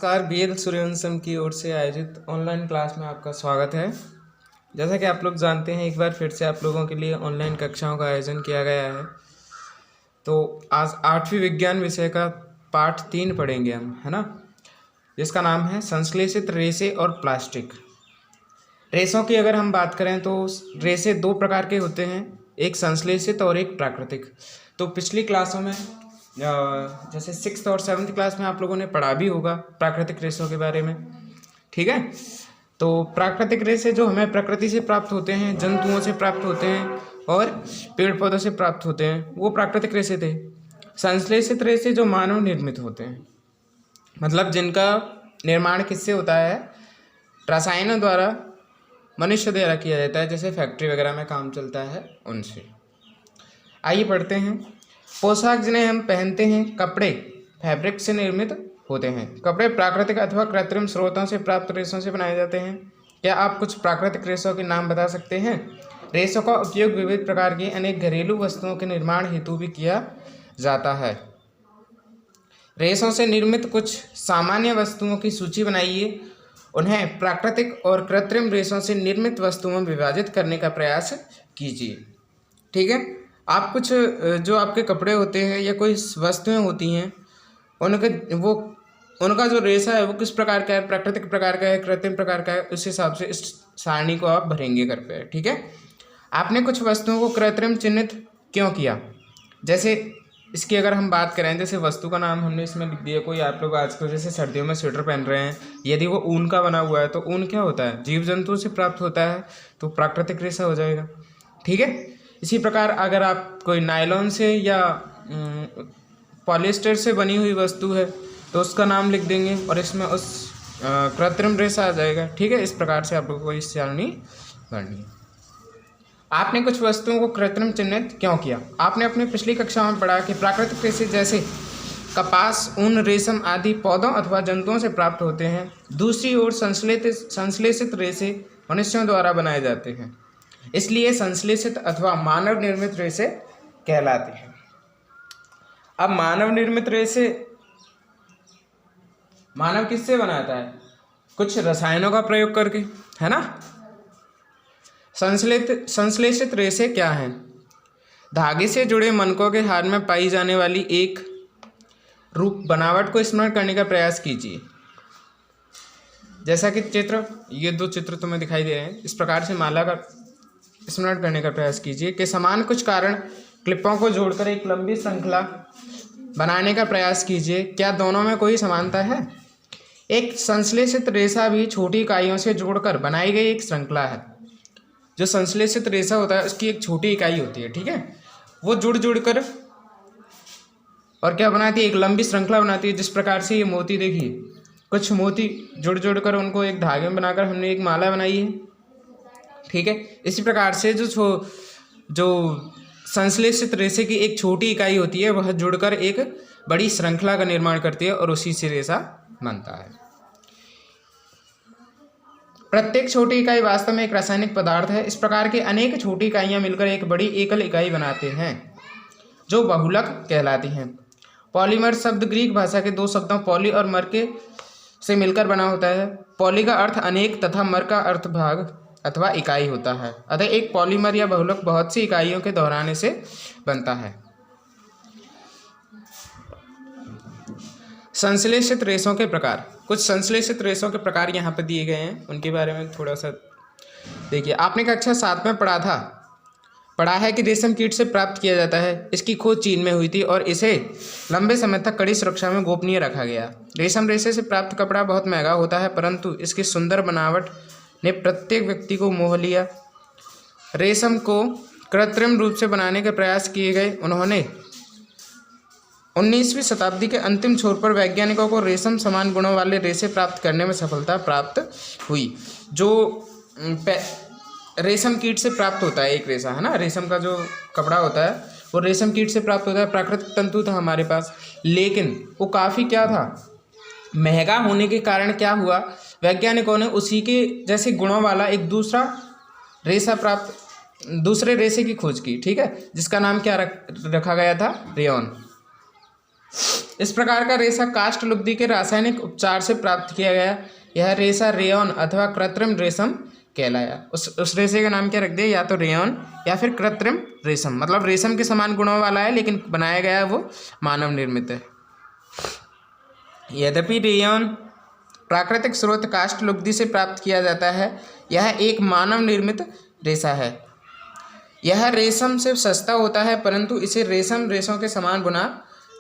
नमस्कार, BL सूर्यवंशम की ओर से आयोजित ऑनलाइन क्लास में आपका स्वागत है। जैसा कि आप लोग जानते हैं, एक बार फिर से आप लोगों के लिए ऑनलाइन कक्षाओं का आयोजन किया गया है। तो आज 8वीं विज्ञान विषय का पाठ 3 पढ़ेंगे हम, है ना, जिसका नाम है संश्लेषित रेशे और प्लास्टिक। रेशों की अगर हम बात करें तो रेशे 2 प्रकार के होते हैं, एक संश्लेषित और एक प्राकृतिक। तो पिछली क्लासों में जैसे 6th और 7th क्लास में आप लोगों ने पढ़ा भी होगा प्राकृतिक रेशों के बारे में, ठीक है। तो प्राकृतिक रेशे जो हमें प्रकृति से प्राप्त होते हैं, जंतुओं से प्राप्त होते हैं और पेड़ पौधों से प्राप्त होते हैं, वो प्राकृतिक रेशे थे। संश्लेषित रेशे जो मानव निर्मित होते हैं, मतलब जिनका निर्माण किससे होता है, रसायनों द्वारा, मनुष्य द्वारा किया जाता है, जैसे फैक्ट्री वगैरह में काम चलता है उनसे। आइए पढ़ते हैं। पोशाक जिन्हें हम पहनते हैं, कपड़े फैब्रिक से निर्मित होते हैं। कपड़े प्राकृतिक अथवा कृत्रिम स्रोतों से प्राप्त रेशों से बनाए जाते हैं। क्या आप कुछ प्राकृतिक रेशों के नाम बता सकते हैं? रेशों का उपयोग विविध प्रकार की अनेक घरेलू वस्तुओं के निर्माण हेतु भी किया जाता है। रेशों से निर्मित कुछ सामान्य वस्तुओं की सूची बनाइए। उन्हें प्राकृतिक और कृत्रिम रेशों से निर्मित वस्तुओं में विभाजित करने का प्रयास कीजिए। ठीक है, आप कुछ जो आपके कपड़े होते हैं या कोई वस्तुएं होती हैं, उनका जो रेशा है वो किस प्रकार का है, प्राकृतिक प्रकार का है, कृत्रिम प्रकार का है, उस हिसाब से इस सारणी को आप भरेंगे घर पे। ठीक है, आपने कुछ वस्तुओं को कृत्रिम चिन्हित क्यों किया? जैसे इसकी अगर हम बात करें, जैसे वस्तु का नाम हमने इसमें लिख दिया। कोई आप लोग आजकल जैसे सर्दियों में स्वेटर पहन रहे हैं, यदि वो ऊन का बना हुआ है तो ऊन क्या होता है, जीव जंतुओं से प्राप्त होता है, तो प्राकृतिक रेशा हो जाएगा। ठीक है, इसी प्रकार अगर आप कोई नायलॉन से या पॉलिएस्टर से बनी हुई वस्तु है तो उसका नाम लिख देंगे और इसमें उस कृत्रिम रेशा आ जाएगा। ठीक है, इस प्रकार से आप लोगों को इस सारणी भरनी है। आपने कुछ वस्तुओं को कृत्रिम चिन्हित क्यों किया? आपने अपनी पिछली कक्षा में पढ़ा कि प्राकृतिक रेशे जैसे कपास, ऊन, रेशम आदि पौधों अथवा जंतुओं से प्राप्त होते हैं। दूसरी ओर संश्लेषित रेशे मनुष्यों द्वारा बनाए जाते हैं, इसलिए संश्लेषित अथवा मानव निर्मित रेशे कहलाते हैं। अब मानव निर्मित रेशे मानव किससे बनाता है? कुछ रसायनों का प्रयोग करके, है ना। संश्लेषित रेशे क्या हैं? धागे से जुड़े मनकों के हार में पाई जाने वाली एक रूप बनावट को स्मरण करने का प्रयास कीजिए। जैसा कि ये 2 चित्र तुम्हें दिखाई दे रहे हैं, इस प्रकार से माला का स्मरण करने का प्रयास कीजिए कि समान कुछ कारण क्लिपों को जोड़कर एक लंबी श्रृंखला बनाने का प्रयास कीजिए। क्या दोनों में कोई समानता है? एक संश्लेषित रेशा भी छोटी इकाइयों से जोड़कर बनाई गई एक श्रृंखला है। जो संश्लेषित रेशा होता है उसकी एक छोटी इकाई होती है, ठीक है, वो जुड़ कर और क्या बनाती है, एक लंबी श्रृंखला बनाती है। जिस प्रकार से ये मोती देखिए, कुछ मोती जुड़ कर उनको एक धागे में बनाकर हमने एक माला बनाई है। ठीक है, इसी प्रकार से जो संश्लेषित रेशे की एक छोटी इकाई होती है, वह जुड़कर एक बड़ी श्रृंखला का निर्माण करती है और उसी से रेशा बनता है। प्रत्येक छोटी इकाई वास्तव में एक रासायनिक पदार्थ है। इस प्रकार के अनेक छोटी इकाइयां मिलकर एक बड़ी एकल इकाई बनाते हैं जो बहुलक कहलाती हैं। पॉलीमर शब्द ग्रीक भाषा के 2 शब्दों पॉली और मर के से मिलकर बना होता है। पॉली का अर्थ अनेक तथा मर का अर्थ भाग अथवा इकाई होता है। अतः एक पॉलीमर या बहुलक बहुत सी इकाइयों के दोहराने से बनता है। संश्लेषित रेशों के प्रकार। कुछ संश्लेषित रेशों के प्रकार यहाँ पर दिए गए हैं, उनके बारे में थोड़ा सा देखिए। आपने कक्षा 7 में पढ़ा है कि रेशम कीट से प्राप्त किया जाता है। इसकी खोज चीन में हुई थी और इसे लंबे समय तक कड़ी सुरक्षा में गोपनीय रखा गया। रेशम रेशे से प्राप्त कपड़ा बहुत महंगा होता है, परंतु इसकी सुंदर बनावट ने प्रत्येक व्यक्ति को मोह लिया। रेशम को कृत्रिम रूप से बनाने के प्रयास किए गए। उन्होंने 19वीं शताब्दी के अंतिम छोर पर वैज्ञानिकों को रेशम समान गुणों वाले रेशे प्राप्त करने में सफलता प्राप्त हुई। जो रेशम कीट से प्राप्त होता है एक रेशा, है ना, रेशम का जो कपड़ा होता है वो रेशम कीट से प्राप्त होता है। प्राकृतिक तंतु था हमारे पास, लेकिन वो काफ़ी क्या था, महंगा होने के कारण क्या हुआ, वैज्ञानिकों ने उसी के जैसे गुणों वाला एक दूसरे रेशे की खोज की। ठीक है, जिसका नाम क्या रखा गया था, रेयॉन। इस प्रकार का रेशा काष्ठ लुगदी के रासायनिक उपचार से प्राप्त किया गया यह रेशा रेयॉन अथवा कृत्रिम रेशम कहलाया। उस रेशे का नाम क्या रख दिया, या तो रेयॉन या फिर कृत्रिम रेशम, मतलब रेशम के समान गुणों वाला है लेकिन बनाया गया है वो मानव निर्मित है। यद्यपि रेयॉन प्राकृतिक स्रोत काष्ठ लुगदी से प्राप्त किया जाता है, यह एक मानव निर्मित रेशा है। यह रेशम से सस्ता होता है परंतु इसे रेशम रेशों के समान बुना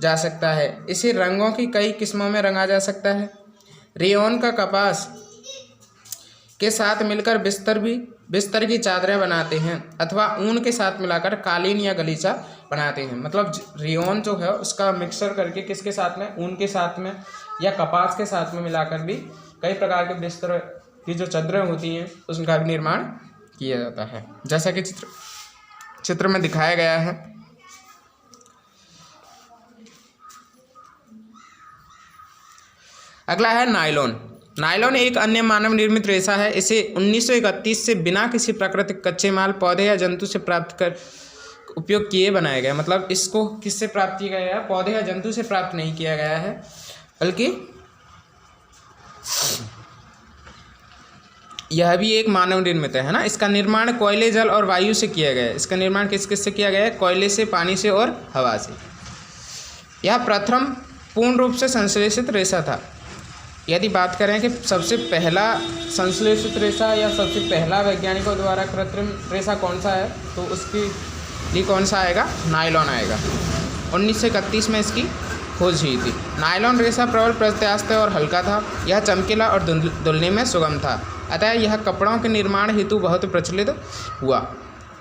जा सकता है। इसे रंगों की कई किस्मों में रंगा जा सकता है। रेयॉन का कपास के साथ मिलकर बिस्तर की चादरें बनाते हैं अथवा ऊन के साथ मिलाकर कालीन या गलीचा बनाते हैं। मतलब रेयॉन जो है उसका मिक्सर करके किसके साथ में, ऊन के साथ में या कपास के साथ में मिलाकर भी कई प्रकार के बिस्तर की जो चादरें होती हैं उसका भी निर्माण किया जाता है, जैसा कि चित्र में दिखाया गया है। अगला है नायलॉन। नायलॉन एक अन्य मानव निर्मित रेशा है। इसे 1931 से बिना किसी प्राकृतिक कच्चे माल, पौधे या जंतु से प्राप्त कर उपयोग किए बनाया गया। मतलब इसको किससे प्राप्त किया गया है, पौधे या जंतु से प्राप्त नहीं किया गया है, बल्कि यह भी एक मानव निर्मित है ना। इसका निर्माण कोयले, जल और वायु से किया गया है। इसका निर्माण किस से किया गया है, कोयले से, पानी से और हवा से। यह प्रथम पूर्ण रूप से संश्लेषित रेशा था। यदि बात करें कि सबसे पहला संश्लेषित रेशा या सबसे पहला वैज्ञानिकों द्वारा कृत्रिम रेशा कौन सा है, तो उसके लिए कौन सा आएगा, नायलॉन आएगा। 1931 में इसकी खोज हुई थी। नायलॉन रेशा प्रबल प्रत्यास्थ और हल्का था। यह चमकीला और धुलने में सुगम था, अतः यह कपड़ों के निर्माण हेतु बहुत प्रचलित हुआ।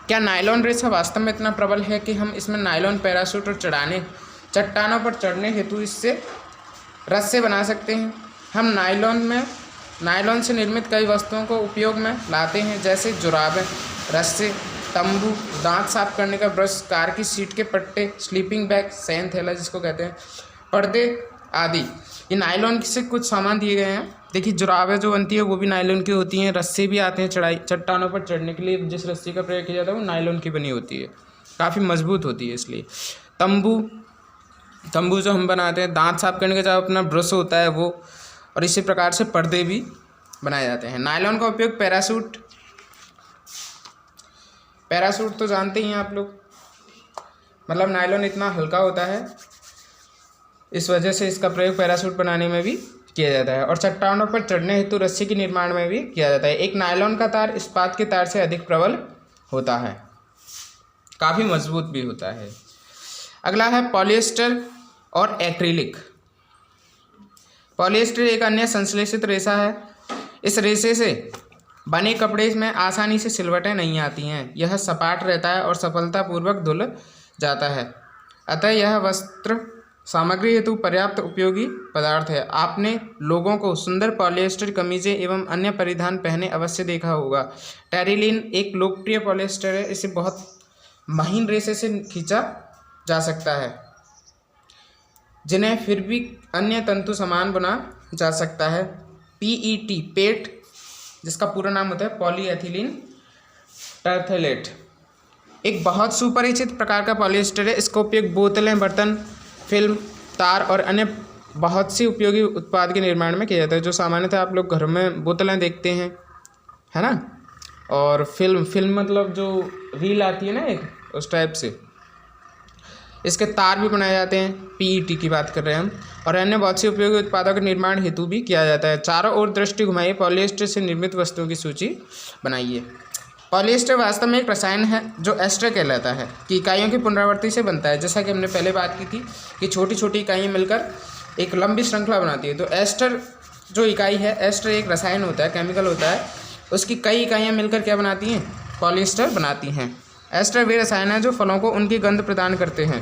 क्या नायलॉन रेशा वास्तव में इतना प्रबल है कि हम इसमें नायलॉन पैराशूट और चट्टानों पर चढ़ने हेतु इससे रस्से बना सकते हैं। हम नायलॉन से निर्मित कई वस्तुओं को उपयोग में लाते हैं, जैसे जुराबें, रस्से, तंबू, दांत साफ करने का ब्रश, कार की सीट के पट्टे, स्लीपिंग बैग, शयन थैला जिसको कहते हैं, पर्दे आदि। ये नायलॉन से कुछ सामान दिए गए हैं। देखिए जुराबें जो बनती है वो भी नायलॉन की होती हैं। रस्से भी आते हैं चट्टानों पर चढ़ने के लिए, जिस रस्सी का प्रयोग किया जाता है वो नायलॉन की बनी होती है, काफ़ी मजबूत होती है इसलिए। तंबू जो हम बनाते हैं, दांत साफ करने का जो अपना ब्रश होता है वो, और इसी प्रकार से पर्दे भी बनाए जाते हैं। नायलॉन का उपयोग पैराशूट तो जानते ही हैं आप लोग, मतलब नायलॉन इतना हल्का होता है, इस वजह से इसका प्रयोग पैराशूट बनाने में भी किया जाता है। और चट्टानों पर चढ़ने हेतु रस्सी के निर्माण में भी किया जाता है। एक नायलॉन का तार इस्पात के तार से अधिक प्रबल होता है, काफ़ी मजबूत भी होता है। अगला है पॉलिएस्टर और एक्रिलिक। पॉलिएस्टर एक अन्य संश्लेषित रेशा है। इस रेशे से बने कपड़े में आसानी से सिलवटें नहीं आती हैं। यह सपाट रहता है और सफलतापूर्वक धुल जाता है, अतः यह वस्त्र सामग्री हेतु पर्याप्त उपयोगी पदार्थ है। आपने लोगों को सुंदर पॉलिएस्टर कमीजें एवं अन्य परिधान पहने अवश्य देखा होगा। टेरिलिन एक लोकप्रिय पॉलिएस्टर है। इसे बहुत महीन रेशे से खींचा जा सकता है, जिन्हें फिर भी अन्य तंतु समान बुना जा सकता है। PET पेट, जिसका पूरा नाम होता है पॉलीएथिलीन टरथेलेट, एक बहुत सुपरिचित प्रकार का पॉलिएस्टर है। इसका उपयोग बोतलें, बर्तन, फिल्म, तार और अन्य बहुत सी उपयोगी उत्पाद के निर्माण में किया जाता है। जो सामान्यतः आप लोग घर में बोतलें देखते हैं, है ना, और फिल्म मतलब जो रील आती है ना एक, उस टाइप से इसके तार भी बनाए जाते हैं। PET की बात कर रहे हैं हम। और अन्य बहुत सी उपयोगी उत्पादों के निर्माण हेतु भी किया जाता है। चारों ओर दृष्टि घुमाइए, पॉलिएस्टर से निर्मित वस्तुओं की सूची बनाइए। पॉलिएस्टर वास्तव में एक रसायन है जो एस्टर कहलाता है, कि इकाइयों की पुनरावृत्ति से बनता है। जैसा कि हमने पहले बात की थी कि छोटी छोटी इकाइयाँ मिलकर एक लंबी श्रृंखला बनाती है। तो एस्टर जो इकाई है, एस्टर एक रसायन होता है, केमिकल होता है, उसकी कई इकाइयाँ मिलकर क्या बनाती हैं, पॉलिएस्टर बनाती हैं। एस्टर वे रसायन है जो फलों को उनकी गंध प्रदान करते हैं।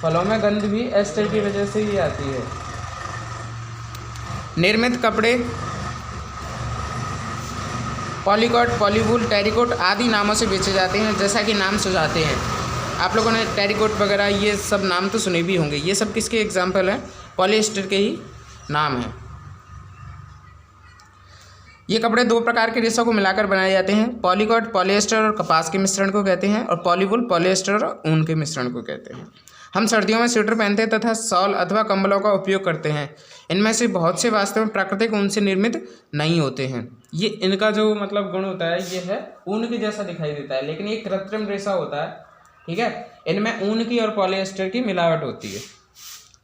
फलों में गंध भी एस्टर की वजह से ही आती है। निर्मित कपड़े पॉलीकोट, पॉलीवूल, टेरिकोट आदि नामों से बेचे जाते हैं, जैसा कि नाम सुझाते हैं। आप लोगों ने टेरिकोट वगैरह ये सब नाम तो सुने भी होंगे। ये सब किसके एग्जाम्पल हैं, पॉलिएस्टर के ही नाम हैं। ये कपड़े दो प्रकार के रेशों को मिलाकर बनाए जाते हैं। पॉलीकोट पॉलिएस्टर और कपास के मिश्रण को कहते हैं, और पॉलीवूल पॉलिएस्टर और ऊन के मिश्रण को कहते हैं। हम सर्दियों में स्वेटर पहनते हैं तथा शॉल अथवा कंबलों का उपयोग करते हैं। इनमें से बहुत से वास्तव में प्राकृतिक ऊन से निर्मित नहीं होते हैं। ये इनका जो मतलब गुण होता है ये है ऊन के जैसा दिखाई देता है, लेकिन ये कृत्रिम रेशा होता है। ठीक है, इनमें ऊन की और पॉलिएस्टर की मिलावट होती है।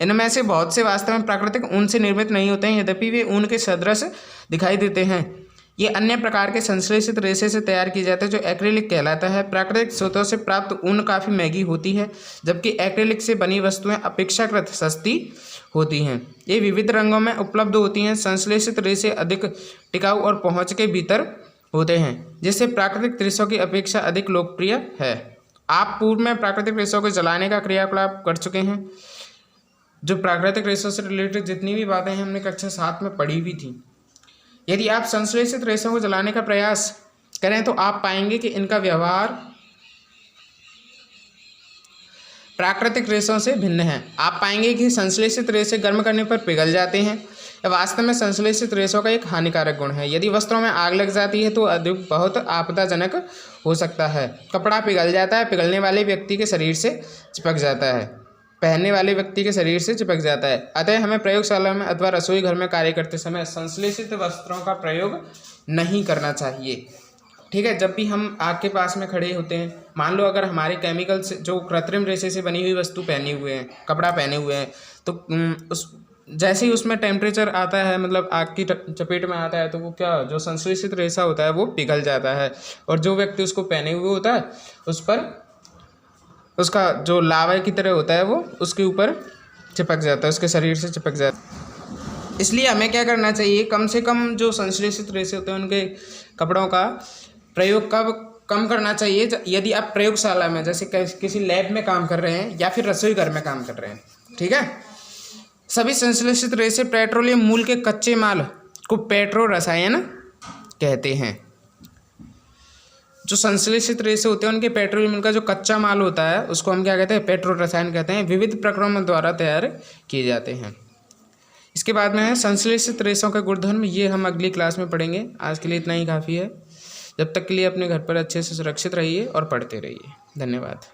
इनमें से बहुत से वास्तव में प्राकृतिक ऊन से निर्मित नहीं होते हैं, यद्यपि वे ऊन के सदृश दिखाई देते हैं। ये अन्य प्रकार के संश्लेषित रेशे से तैयार किए जाते हैं जो एक्रिलिक कहलाता है। प्राकृतिक स्रोतों से प्राप्त ऊन काफ़ी महंगी होती है, जबकि एक्रिलिक से बनी वस्तुएं अपेक्षाकृत सस्ती होती हैं। ये विविध रंगों में उपलब्ध होती हैं। संश्लेषित रेशे अधिक टिकाऊ और पहुँच के भीतर होते हैं, जिससे प्राकृतिक रेशों की अपेक्षा अधिक लोकप्रिय है। आप पूर्व में प्राकृतिक रेशों को जलाने का क्रियाकलाप कर चुके हैं। जो प्राकृतिक रेशों से रिलेटेड जितनी भी बातें हैं हमने कक्षा 7 में पढ़ी हुई थी। यदि आप संश्लेषित रेशों को जलाने का प्रयास करें तो आप पाएंगे कि इनका व्यवहार प्राकृतिक रेशों से भिन्न है। आप पाएंगे कि संश्लेषित रेशे गर्म करने पर पिघल जाते हैं। यह वास्तव में संश्लेषित रेशों का एक हानिकारक गुण है। यदि वस्त्रों में आग लग जाती है तो अधिक बहुत आपदाजनक हो सकता है। कपड़ा पिघल जाता है, पिघलने वाले व्यक्ति के शरीर से चिपक जाता है, पहनने वाले व्यक्ति के शरीर से चिपक जाता है। अतः हमें प्रयोगशाला में अथवा रसोई घर में कार्य करते समय संश्लेषित वस्त्रों का प्रयोग नहीं करना चाहिए। ठीक है, जब भी हम आग के पास में खड़े होते हैं, मान लो अगर हमारे केमिकल से जो कृत्रिम रेशे से बनी हुई वस्तु पहने हुए हैं, कपड़ा पहने हुए हैं, तो उस जैसे ही उसमें टेम्परेचर आता है, मतलब आग की चपेट में आता है, तो वो क्या जो संश्लेषित रेशा होता है वो पिघल जाता है, और जो व्यक्ति उसको पहने हुए होता है उस पर उसका जो लावा की तरह होता है वो उसके ऊपर चिपक जाता है, उसके शरीर से चिपक जाता है। इसलिए हमें क्या करना चाहिए, कम से कम जो संश्लेषित रेशे होते हैं उनके कपड़ों का प्रयोग कम करना चाहिए। यदि आप प्रयोगशाला में जैसे किसी लैब में काम कर रहे हैं या फिर रसोई घर में काम कर रहे हैं, ठीक है। सभी संश्लेषित रेशे पेट्रोलियम मूल के कच्चे माल को पेट्रो रसायन कहते हैं। जो संश्लेषित रेशे होते हैं उनके पेट्रोलियम का जो कच्चा माल होता है उसको हम क्या कहते हैं, पेट्रो रसायन कहते हैं। विविध प्रक्रमों द्वारा तैयार किए जाते हैं। इसके बाद में है संश्लेषित रेशों का गुणधर्म, ये हम अगली क्लास में पढ़ेंगे। आज के लिए इतना ही काफ़ी है। जब तक के लिए अपने घर पर अच्छे से सुरक्षित रहिए और पढ़ते रहिए। धन्यवाद।